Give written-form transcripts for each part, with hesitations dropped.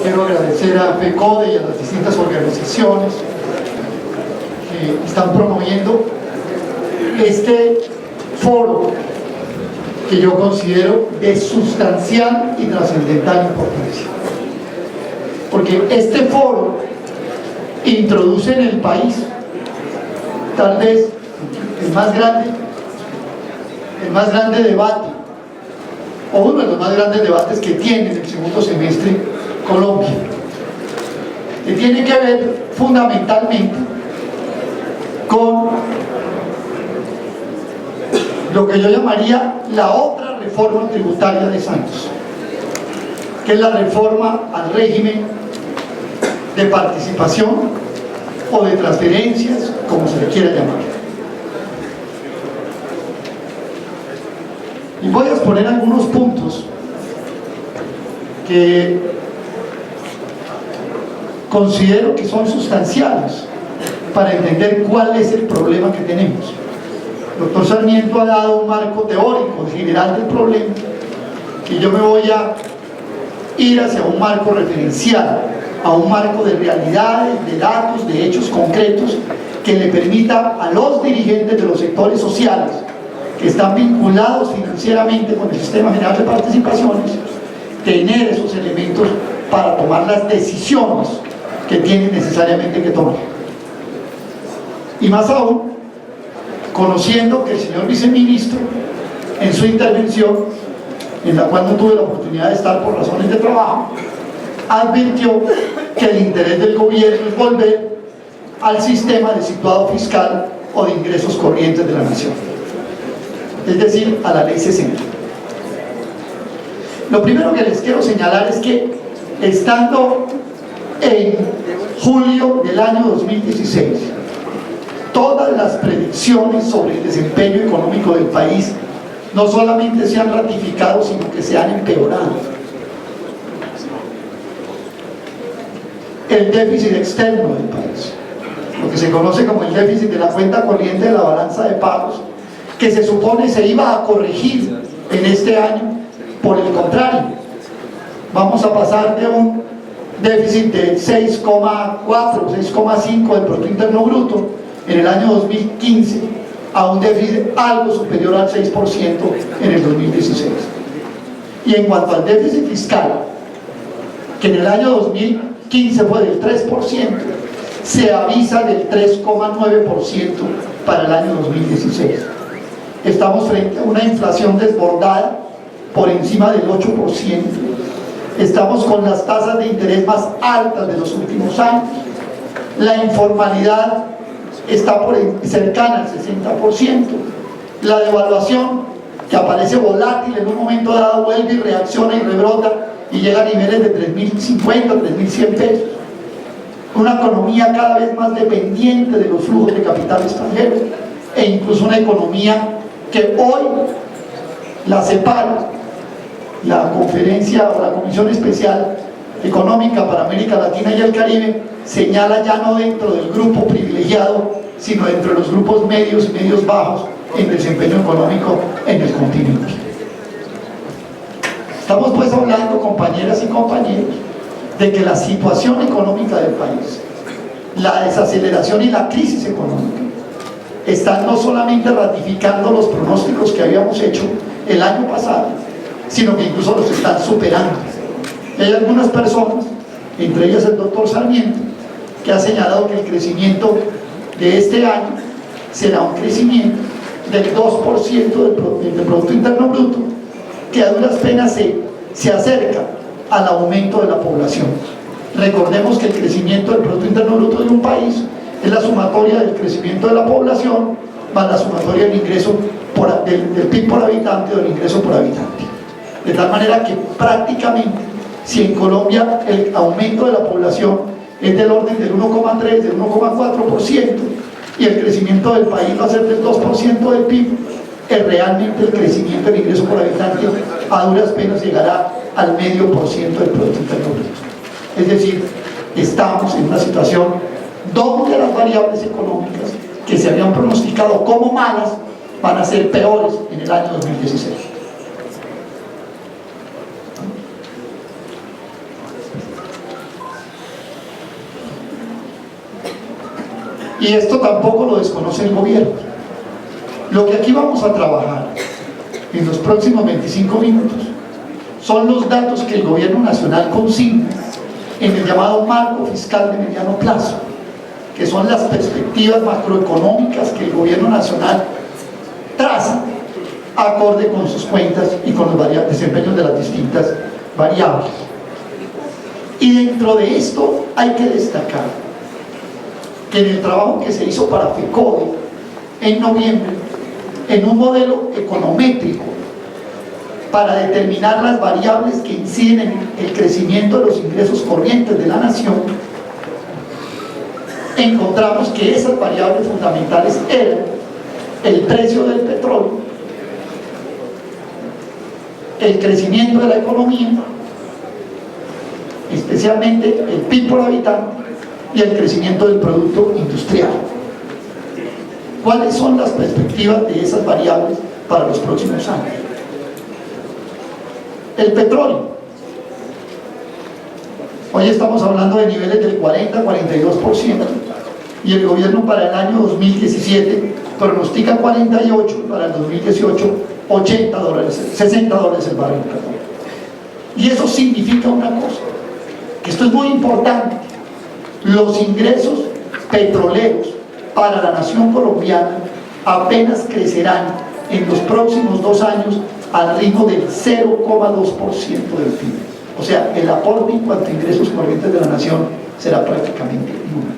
Quiero agradecer a FECODE y a las distintas organizaciones que están promoviendo este foro que yo considero de sustancial y trascendental importancia. Porque este foro introduce en el país tal vez el más grande debate, o uno de los más grandes debates que tiene en el segundo semestre Colombia, que tiene que ver fundamentalmente con lo que yo llamaría la otra reforma tributaria de Santos, que es la reforma al régimen de participación o de transferencias, como se le quiera llamar. Y voy a exponer algunos puntos que considero que son sustanciales para entender cuál es el problema que tenemos. El doctor Sarmiento ha dado un marco teórico general del problema, y yo me voy a ir hacia un marco referencial, a un marco de realidades, de datos, de hechos concretos, que le permita a los dirigentes de los sectores sociales que están vinculados financieramente con el sistema general de participaciones, tener esos elementos para tomar las decisiones que tienen necesariamente que tomar. Y más aún, conociendo que el señor viceministro, en su intervención, en la cual no tuve la oportunidad de estar por razones de trabajo, advirtió que el interés del gobierno es volver al sistema de situado fiscal o de ingresos corrientes de la nación, es decir, a la ley 60. Lo primero que les quiero señalar es que, estando en julio del año 2016, todas las predicciones sobre el desempeño económico del país no solamente se han ratificado, sino que se han empeorado. El déficit externo del país, lo que se conoce como el déficit de la cuenta corriente de la balanza de pagos, que se supone se iba a corregir en este año, por el contrario, vamos a pasar de un déficit de 6,4, 6,5 del Producto Interno Bruto en el año 2015 a un déficit algo superior al 6% en el 2016. Y en cuanto al déficit fiscal, que en el año 2015 fue del 3%, se avisa del 3,9% para el año 2016. Estamos frente a una inflación desbordada por encima del 8%. Estamos con las tasas de interés más altas de los últimos años. La informalidad está cercana al 60%. La devaluación, que aparece volátil en un momento dado, vuelve y reacciona y rebrota y llega a niveles de 3.050, 3.100 pesos. Una economía cada vez más dependiente de los flujos de capital extranjero, e incluso una economía que hoy la CEPAL, la conferencia o la Comisión Especial Económica para América Latina y el Caribe, señala ya no dentro del grupo privilegiado, sino dentro de los grupos medios y medios bajos en desempeño económico en el continente. Estamos pues hablando, compañeras y compañeros, de que la situación económica del país, la desaceleración y la crisis económica, están no solamente ratificando los pronósticos que habíamos hecho el año pasado, sino que incluso los están superando. Hay algunas personas, entre ellas el doctor Sarmiento, que ha señalado que el crecimiento de este año será un crecimiento del 2% del Producto Interno Bruto, que a duras penas se acerca al aumento de la población. Recordemos que el crecimiento del Producto Interno Bruto de un país es la sumatoria del crecimiento de la población más la sumatoria del ingreso del PIB por habitante o del ingreso por habitante. De tal manera que prácticamente, si en Colombia el aumento de la población es del orden del 1,3, del 1,4%, y el crecimiento del país va a ser del 2% del PIB, realmente el crecimiento del ingreso por habitante a duras penas llegará al 0,5% del Producto Interno Bruto. Es decir, estamos en una situación donde las variables económicas que se habían pronosticado como malas van a ser peores en el año 2016. Y esto tampoco lo desconoce el gobierno. Lo que aquí vamos a trabajar en los próximos 25 minutos son los datos que el gobierno nacional consigna en el llamado marco fiscal de mediano plazo, que son las perspectivas macroeconómicas que el gobierno nacional traza acorde con sus cuentas y con los desempeños de las distintas variables. Y dentro de esto hay que destacar que en el trabajo que se hizo para FECODE en noviembre, en un modelo econométrico para determinar las variables que inciden en el crecimiento de los ingresos corrientes de la nación, encontramos que esas variables fundamentales eran el precio del petróleo, el crecimiento de la economía, especialmente el PIB por habitante, y el crecimiento del producto industrial. ¿Cuáles son las perspectivas de esas variables para los próximos años? El petróleo. Hoy estamos hablando de niveles del 40-42%, y el gobierno para el año 2017 pronostica 48, para el 2018 $80, $60 el barril. Y eso significa una cosa, que esto es muy importante: los ingresos petroleros para la nación colombiana apenas crecerán en los próximos 2 años al ritmo del 0,2% del PIB. O sea, el aporte en cuanto a ingresos corrientes de la nación será prácticamente nulo.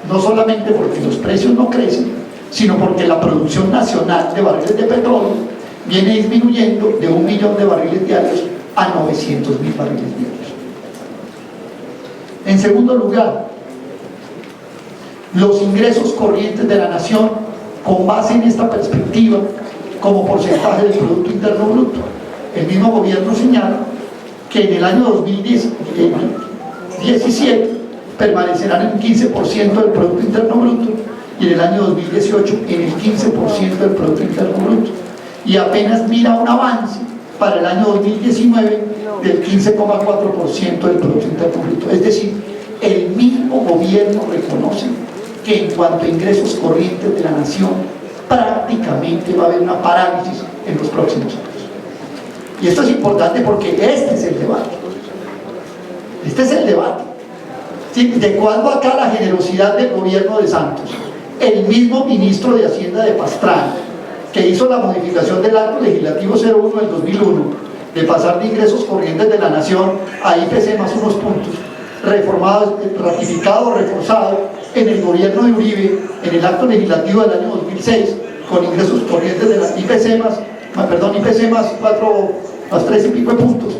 No solamente porque los precios no crecen, sino porque la producción nacional de barriles de petróleo viene disminuyendo de 1 millón de barriles diarios a 900.000 barriles diarios. En segundo lugar, los ingresos corrientes de la nación, con base en esta perspectiva, como porcentaje del Producto Interno Bruto. El mismo gobierno señala que en el año 2017 permanecerán en 15% del Producto Interno Bruto, y en el año 2018 en el 15% del Producto Interno Bruto, y apenas mira un avance para el año 2019 del 15,4% del Producto Interno Bruto. Es decir, el mismo gobierno reconoce que en cuanto a ingresos corrientes de la nación prácticamente va a haber una parálisis en los próximos años. Y esto es importante porque este es el debate. Este es el debate. ¿Sí? ¿De cuándo acá la generosidad del gobierno de Santos? El mismo ministro de Hacienda de Pastrana, que hizo la modificación del acto legislativo 01 del 2001, de pasar de ingresos corrientes de la nación a IPC más unos puntos, reformado, ratificado, reforzado en el gobierno de Uribe, en el acto legislativo del año 2006, con ingresos corrientes de la IPC más 4, más 3 y pico de puntos.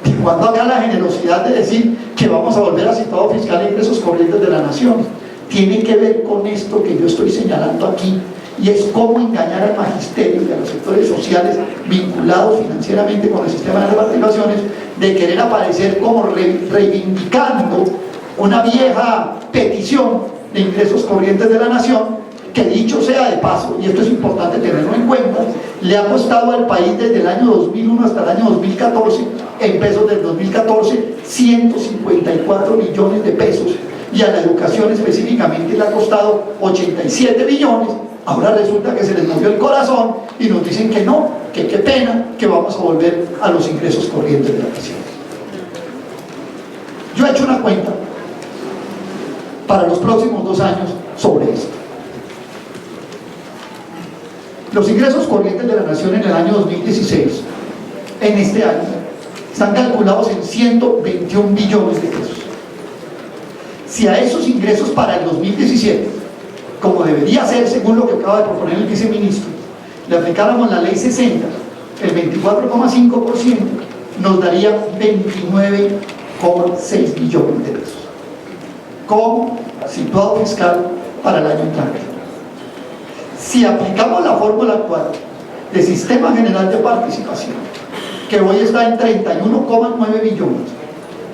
¿Y cuándo acá la generosidad de decir que vamos a volver a situado fiscal de ingresos corrientes de la nación? Tiene que ver con esto que yo estoy señalando aquí, y es cómo engañar al magisterio y a los sectores sociales vinculados financieramente con el sistema de las participaciones, de querer aparecer como reivindicando una vieja petición de ingresos corrientes de la nación, que dicho sea de paso, y esto es importante tenerlo en cuenta, le ha costado al país desde el año 2001 hasta el año 2014, en pesos del 2014, 154 billones de pesos, y a la educación específicamente le ha costado 87 billones. Ahora resulta que se les movió el corazón y nos dicen que no, que qué pena, que vamos a volver a los ingresos corrientes de la nación. Yo he hecho una cuenta para los próximos 2 años sobre esto. Los ingresos corrientes de la nación en el año 2016, en este año, están calculados en 121 billones de pesos. Si a esos ingresos para el 2017, como debería ser según lo que acaba de proponer el viceministro, le aplicáramos la ley 60, el 24,5%, nos daría 29,6 billones de pesos como situado fiscal para el año entrante. Si aplicamos la fórmula actual de Sistema General de Participación, que hoy está en 31,9 billones,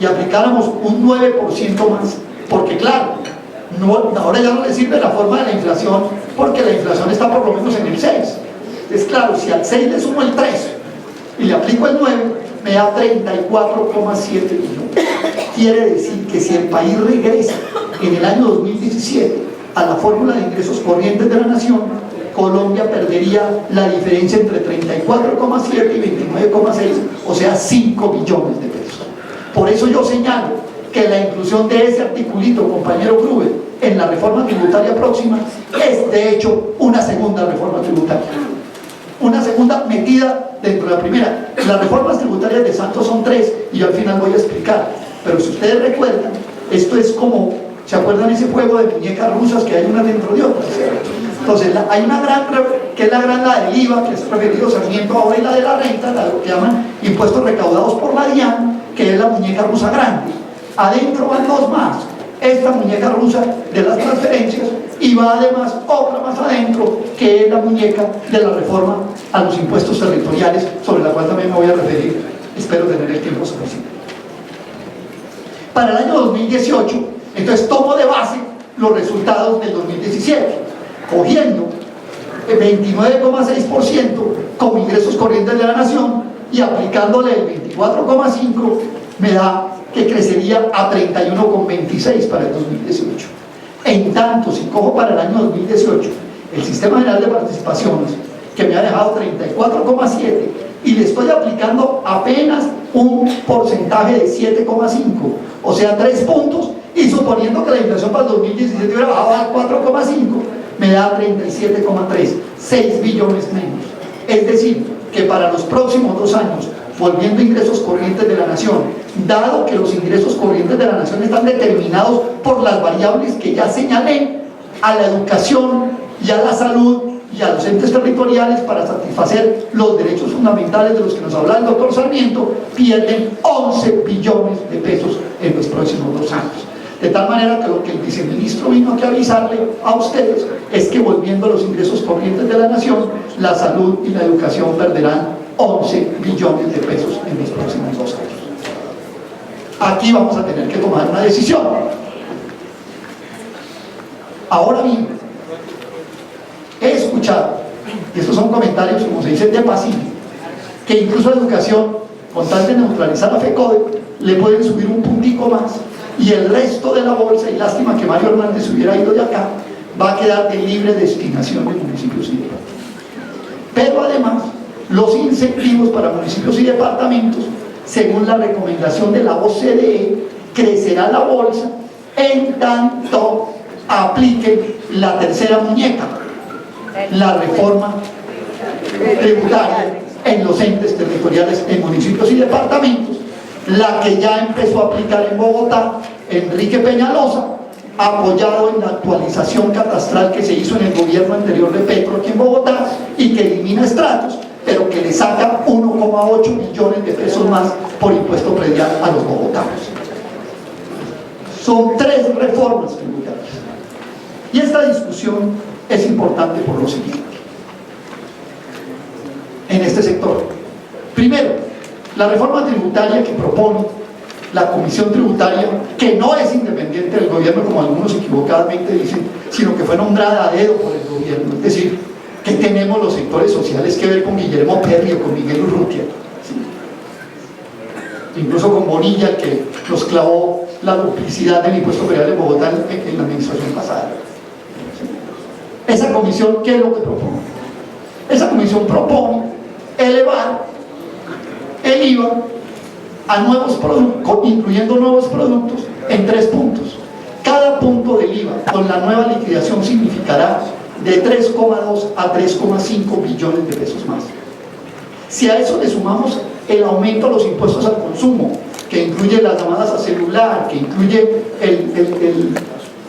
y aplicáramos un 9% más, porque claro, ahora ya no le sirve la forma de la inflación, porque la inflación está por lo menos en el 6. Es claro, si al 6 le sumo el 3 y le aplico el 9, me da 34,7 billones. Quiere decir que si el país regresa en el año 2017 a la fórmula de ingresos corrientes de la nación, Colombia perdería la diferencia entre 34,7 y 29,6, o sea 5 billones de pesos. Por eso yo señalo que la inclusión de ese articulito, compañero Gruber, en la reforma tributaria próxima es de hecho una segunda reforma tributaria, una segunda metida dentro de la primera. Las reformas tributarias de Santos son 3 y yo al final voy a explicar, pero si ustedes recuerdan, esto es como, ¿se acuerdan ese juego de muñecas rusas que hay una dentro de otra? Entonces hay una gran, que es la gran, la del IVA, que es referido Sarmiento ahora, y la de la renta, lo que llaman impuestos recaudados por la DIAN, que es la muñeca rusa grande. Adentro van 2 más, esta muñeca rusa de las transferencias, y va además otra más adentro, que es la muñeca de la reforma a los impuestos territoriales, sobre la cual también me voy a referir, espero tener el tiempo suficiente. Para el año 2018, entonces tomo de base los resultados del 2017, cogiendo el 29,6% como ingresos corrientes de la nación y aplicándole el 24,5%, me da que crecería a 31,26 para el 2018. En tanto, si cojo para el año 2018 el Sistema General de Participaciones, que me ha dejado 34,7, y le estoy aplicando apenas un porcentaje de 7,5, o sea 3 puntos, y suponiendo que la inflación para el 2017 hubiera bajado al 4,5, me da 37,3, 6 billones menos. Es decir, que para los próximos 2 años, volviendo a ingresos corrientes de la nación, dado que los ingresos corrientes de la nación están determinados por las variables que ya señalé, a la educación y a la salud y a los entes territoriales para satisfacer los derechos fundamentales de los que nos hablaba el doctor Sarmiento, pierden 11 billones de pesos en los próximos 2 años. De tal manera que lo que el viceministro vino aquí a avisarle a ustedes es que volviendo a los ingresos corrientes de la nación, la salud y la educación perderán 11 billones de pesos en los próximos 2 años. Aquí vamos a tener que tomar una decisión. Ahora bien, he escuchado, y estos son comentarios, como se dice, de pasillo, que incluso a la educación, con tal de neutralizar a FECODE, le pueden subir un puntico más, y el resto de la bolsa, y lástima que Mario Hernández hubiera ido de acá, va a quedar de libre destinación de municipios y departamentos. Pero además, los incentivos para municipios y departamentos, según la recomendación de la OCDE, crecerá la bolsa en tanto apliquen la tercera muñeca, la reforma tributaria en los entes territoriales, en municipios y departamentos, la que ya empezó a aplicar en Bogotá Enrique Peñalosa, apoyado en la actualización catastral que se hizo en el gobierno anterior de Petro aquí en Bogotá, y que elimina estratos, pero que le saca 1,8 millones de pesos más por impuesto predial a los bogotanos. Son 3 reformas tributarias. Y esta discusión es importante por lo siguiente. En este sector, primero, la reforma tributaria que propone la Comisión Tributaria, que no es independiente del gobierno como algunos equivocadamente dicen, sino que fue nombrada a dedo por el gobierno, es decir, que tenemos los sectores sociales que ver con Guillermo Perry o con Miguel Urrutia, ¿sí? Incluso con Bonilla, que nos clavó la duplicidad del impuesto federal en Bogotá en la administración pasada, ¿sí? Esa comisión, ¿qué es lo que propone? Esa comisión propone elevar el IVA a nuevos productos, incluyendo nuevos productos, en 3 puntos. Cada punto del IVA con la nueva liquidación significará de 3,2 a 3,5 billones de pesos más. Si a eso le sumamos el aumento de los impuestos al consumo, que incluye las llamadas a celular, que incluye el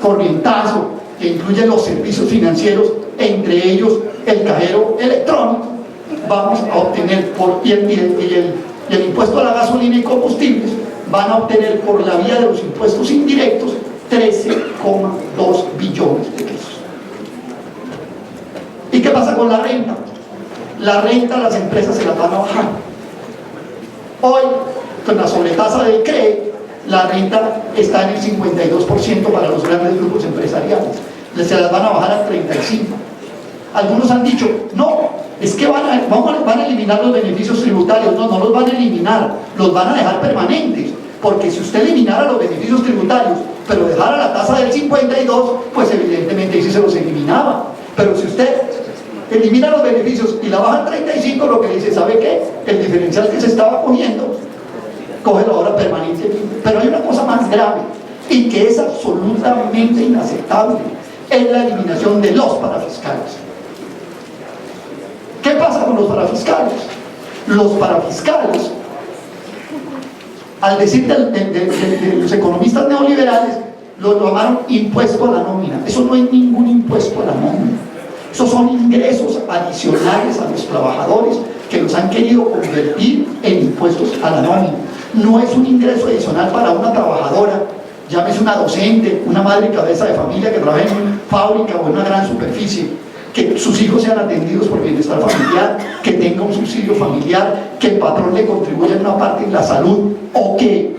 corrientazo, que incluye los servicios financieros, entre ellos el cajero electrónico, vamos a obtener y el impuesto a la gasolina y combustibles, van a obtener por la vía de los impuestos indirectos 13,2 billones de pesos. ¿Y qué pasa con la renta? La renta las empresas se la van a bajar. Hoy, con la sobretasa del CRE, la renta está en el 52% para los grandes grupos empresariales. Se las van a bajar al 35%. Algunos han dicho, no, es que van a eliminar los beneficios tributarios. No, no los van a eliminar, los van a dejar permanentes. porque si usted eliminara los beneficios tributarios, pero dejara la tasa del 52, pues evidentemente sí se los eliminaba. Pero si usted elimina los beneficios y la baja al 35, lo que dice, ¿sabe qué? El diferencial que se estaba cogiendo, coge la hora permanente. Pero hay una cosa más grave, y que es absolutamente inaceptable, es la eliminación de los parafiscales. ¿Qué pasa con los parafiscales? Los parafiscales, al decir de los economistas neoliberales, lo llamaron impuesto a la nómina. Eso no es ningún impuesto a la nómina. Esos son ingresos adicionales a los trabajadores que los han querido convertir en impuestos a la nómina. No es un ingreso adicional para una trabajadora, llámese una docente, una madre cabeza de familia que trabaja en una fábrica o en una gran superficie, que sus hijos sean atendidos por bienestar familiar, que tenga un subsidio familiar, que el patrón le contribuya en una parte en la salud, o que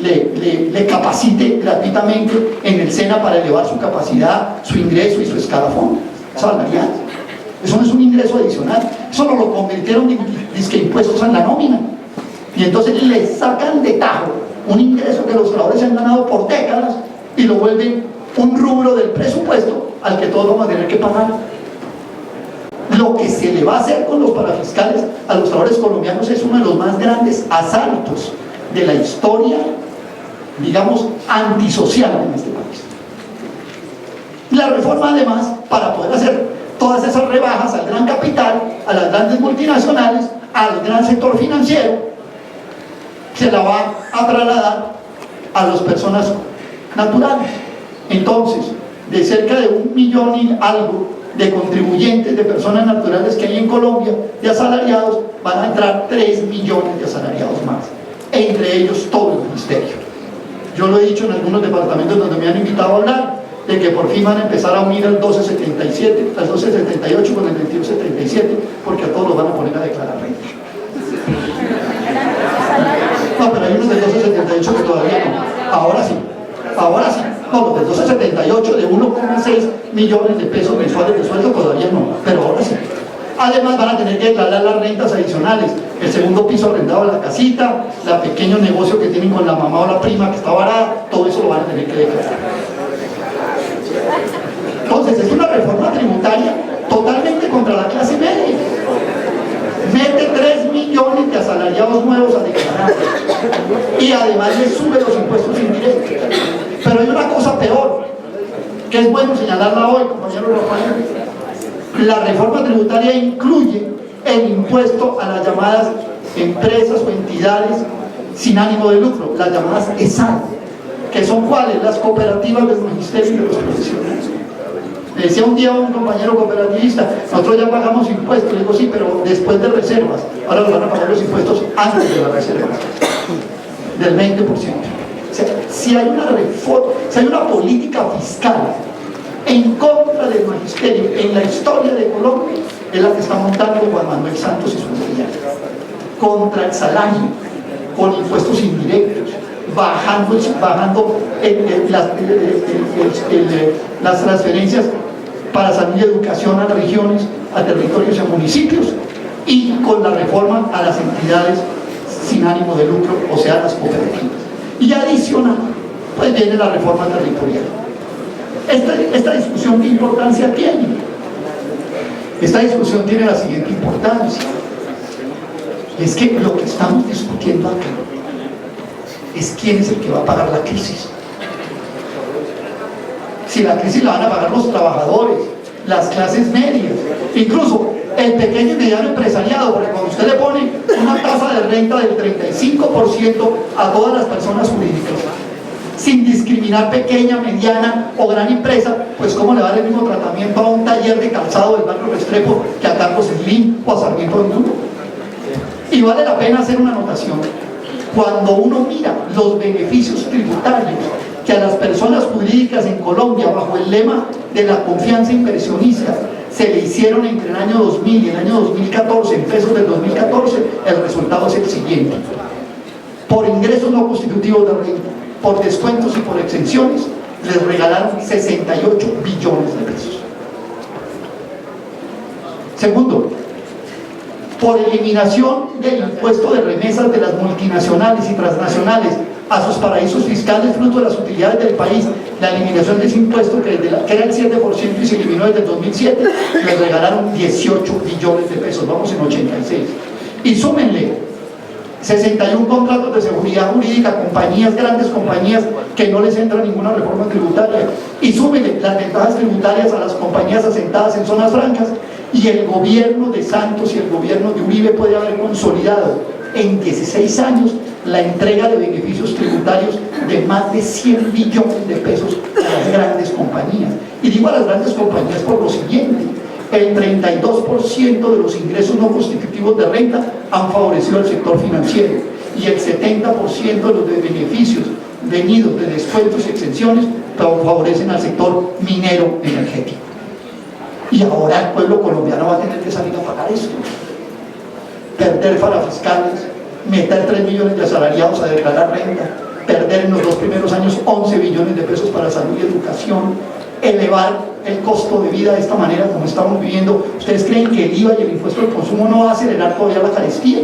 le capacite gratuitamente en el SENA para elevar su capacidad, su ingreso y su escalafón salarial. Eso no es un ingreso adicional, eso no lo convirtieron en impuestos en la nómina, y entonces le sacan de tajo un ingreso que los trabajadores se han ganado por décadas y lo vuelven un rubro del presupuesto al que todos vamos a tener que pagar. Lo que se le va a hacer con los parafiscales a los trabajadores colombianos es uno de los más grandes asaltos de la historia, digamos, antisocial en este país. La reforma, además, para poder hacer todas esas rebajas al gran capital, a las grandes multinacionales, al gran sector financiero, se la va a trasladar a las personas naturales. Entonces, de cerca de 1 millón y algo de contribuyentes, de personas naturales que hay en Colombia, de asalariados, van a entrar 3 millones de asalariados más, entre ellos todo el ministerio. Yo lo he dicho en algunos departamentos donde me han invitado a hablar, de que por fin van a empezar a unir al 1277, al 1278 con el 2277, porque a todos los van a poner a declarar renta. No, pero hay unos del 1278 que todavía no. Ahora sí. No, los del 1278 de 1,6 millones de pesos mensuales de sueldo todavía no, pero ahora sí. Además van a tener que declarar las rentas adicionales, el segundo piso arrendado de la casita, el pequeño negocio que tienen con la mamá o la prima que está varada, todo eso lo van a tener que declarar. Entonces es una reforma tributaria totalmente contra la clase media. Mete 3 millones de asalariados nuevos a declarar y además les sube los impuestos indirectos. Pero hay una cosa peor, que es bueno señalarla hoy, compañero Rafael. La reforma tributaria incluye el impuesto a las llamadas empresas o entidades sin ánimo de lucro, las llamadas ESAL, que son cuáles, las cooperativas del magisterio y de los profesionales. Le decía un día a un compañero cooperativista, nosotros ya pagamos impuestos. Le digo, sí, pero después de reservas. Ahora nos van a pagar los impuestos antes de las reservas, del 20%. O sea, si hay una reforma, si hay una política fiscal en contra del magisterio en la historia de Colombia, es la que está montando Juan Manuel Santos y su familia. Contra el salario, con impuestos indirectos, bajando las transferencias para salud y educación a regiones, a territorios y a municipios, y con la reforma a las entidades sin ánimo de lucro, o sea, las cooperativas. Y adicional, pues viene la reforma territorial. Esta discusión, ¿qué importancia tiene? Esta discusión tiene la siguiente importancia: es que lo que estamos discutiendo acá es quién es el que va a pagar la crisis. Si la crisis la van a pagar los trabajadores, las clases medias, incluso el pequeño y mediano empresariado, porque cuando usted le pone una tasa de renta del 35% a todas las personas jurídicas, sin discriminar pequeña, mediana o gran empresa, pues cómo le va el mismo tratamiento a un taller de calzado del barrio Restrepo que a Carlos Slim o a Sarmiento del Mundo. Y vale la pena hacer una anotación. Cuando uno mira los beneficios tributarios que a las personas jurídicas en Colombia, bajo el lema de la confianza inversionista, se le hicieron entre el año 2000 y el año 2014, en pesos del 2014, el resultado es el siguiente: por ingresos no constitutivos de renta, por descuentos y por exenciones, les regalaron 68 billones de pesos. Segundo, por eliminación del impuesto de remesas de las multinacionales y transnacionales a sus paraísos fiscales fruto de las utilidades del país, la eliminación de ese impuesto que era el 7% y se eliminó desde el 2007, les regalaron 18 billones de pesos, vamos en 86. Y súmenle 61 contratos de seguridad jurídica, compañías, grandes compañías que no les entra ninguna reforma tributaria, y súmenle las ventajas tributarias a las compañías asentadas en zonas francas, y el gobierno de Santos y el gobierno de Uribe puede haber consolidado en 16 años la entrega de beneficios tributarios de más de 100 billones de pesos a las grandes compañías. Y digo a las grandes compañías por lo siguiente: el 32% de los ingresos no constitutivos de renta han favorecido al sector financiero, y el 70% de los beneficios venidos de descuentos y exenciones favorecen al sector minero energético. Y ahora el pueblo colombiano va a tener que salir a pagar esto, perder fiscales, meter 3 millones de asalariados a declarar renta, perder en los 2 primeros años 11 billones de pesos para salud y educación, elevar el costo de vida de esta manera como estamos viviendo. ¿Ustedes creen que el IVA y el impuesto al consumo no va a acelerar todavía la carestía?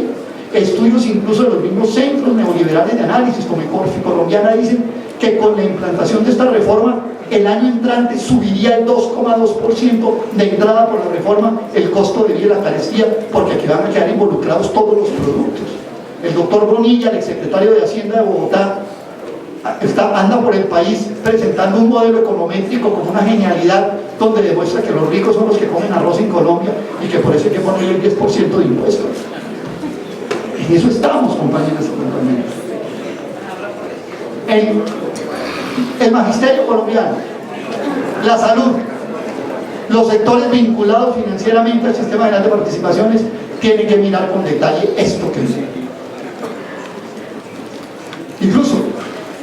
Estudios incluso de los mismos centros neoliberales de análisis como Ecorfi Colombiana dicen que con la implantación de esta reforma el año entrante subiría el 2,2% de entrada por la reforma el costo de vida y la carestía, porque aquí van a quedar involucrados todos los productos. El doctor Bonilla, el exsecretario de Hacienda de Bogotá, anda por el país presentando un modelo econométrico como una genialidad, donde demuestra que los ricos son los que comen arroz en Colombia y que por eso hay que ponerle el 10% de impuestos. En eso estamos, compañeras y compañeros. El magisterio colombiano, la salud, los sectores vinculados financieramente al sistema general de participaciones tienen que mirar con detalle esto que dice. Incluso,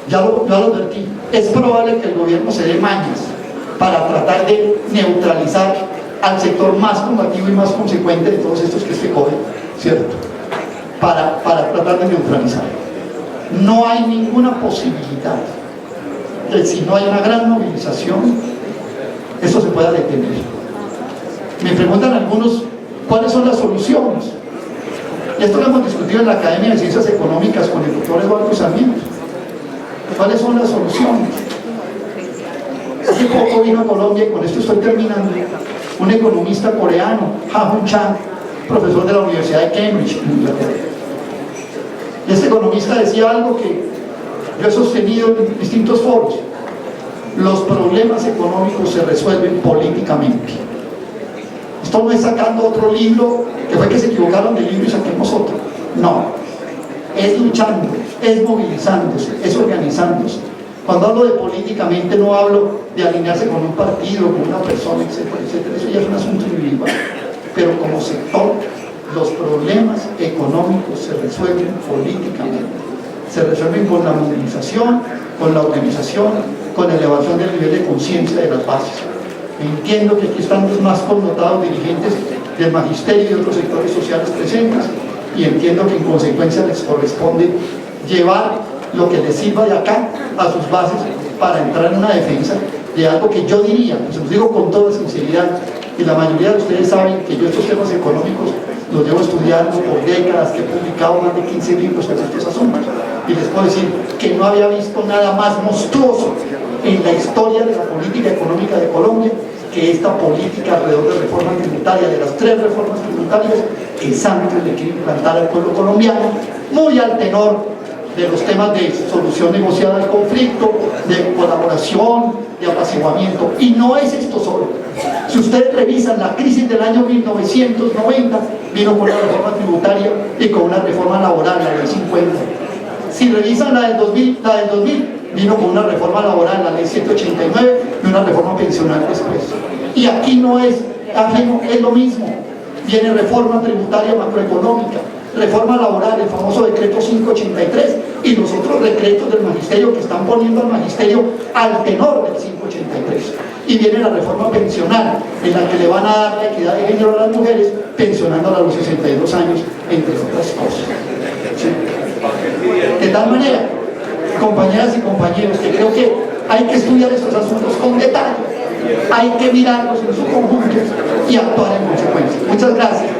ya lo advertí, es probable que el gobierno se dé mañas para tratar de neutralizar al sector más combativo y más consecuente de todos estos que se cogen, ¿cierto? Para tratar de neutralizar. No hay ninguna posibilidad que si no hay una gran movilización, eso se pueda detener. Me preguntan algunos cuáles son las soluciones. Y esto lo hemos discutido en la Academia de Ciencias Económicas con el doctor Eduardo Sarmiento. ¿Cuáles son las soluciones? Hace poco vino a Colombia, y con esto estoy terminando, un economista coreano, Ha-Joon Chang, profesor de la Universidad de Cambridge, en Inglaterra. Y este economista decía algo que yo he sostenido en distintos foros: los problemas económicos se resuelven políticamente. Esto no es sacando otro libro, que fue que se equivocaron del libro y saquemos otro. No, es luchando, es movilizándose, es organizándose. Cuando hablo de políticamente no hablo de alinearse con un partido, con una persona, etcétera, etcétera. Eso ya es un asunto individual. Pero como sector, los problemas económicos se resuelven políticamente. Se resuelven con la movilización, con la organización, con la elevación del nivel de conciencia de las bases. Entiendo que aquí están los más connotados dirigentes del magisterio y de otros sectores sociales presentes, y entiendo que en consecuencia les corresponde llevar lo que les sirva de acá a sus bases para entrar en una defensa de algo que yo diría, pues os digo con toda sinceridad, y la mayoría de ustedes saben que yo estos temas económicos los llevo estudiando por décadas, que he publicado más de 15 libros sobre estos asuntos, y les puedo decir que no había visto nada más monstruoso en la historia de la política económica de Colombia que esta política alrededor de reforma tributaria, de las 3 reformas tributarias que Santos le quiere implantar al pueblo colombiano, muy al tenor de los temas de solución negociada del conflicto, de colaboración, de apaciguamiento. Y no es esto solo. Si ustedes revisan la crisis del año 1990, vino con una reforma tributaria y con una reforma laboral, la ley 50. Si revisan la del 2000, vino con una reforma laboral, la ley 189, y una reforma pensional después. Y aquí no es ajeno, es lo mismo. Viene reforma tributaria macroeconómica, reforma laboral, el famoso decreto 583, y los otros decretos del magisterio que están poniendo al magisterio al tenor del 583. Y viene la reforma pensional, en la que le van a dar la equidad de género a las mujeres, pensionándolas a los 62 años, entre otras cosas. ¿Sí? De tal manera, compañeras y compañeros, que creo que hay que estudiar estos asuntos con detalle, hay que mirarlos en su conjunto y actuar en consecuencia. Muchas gracias.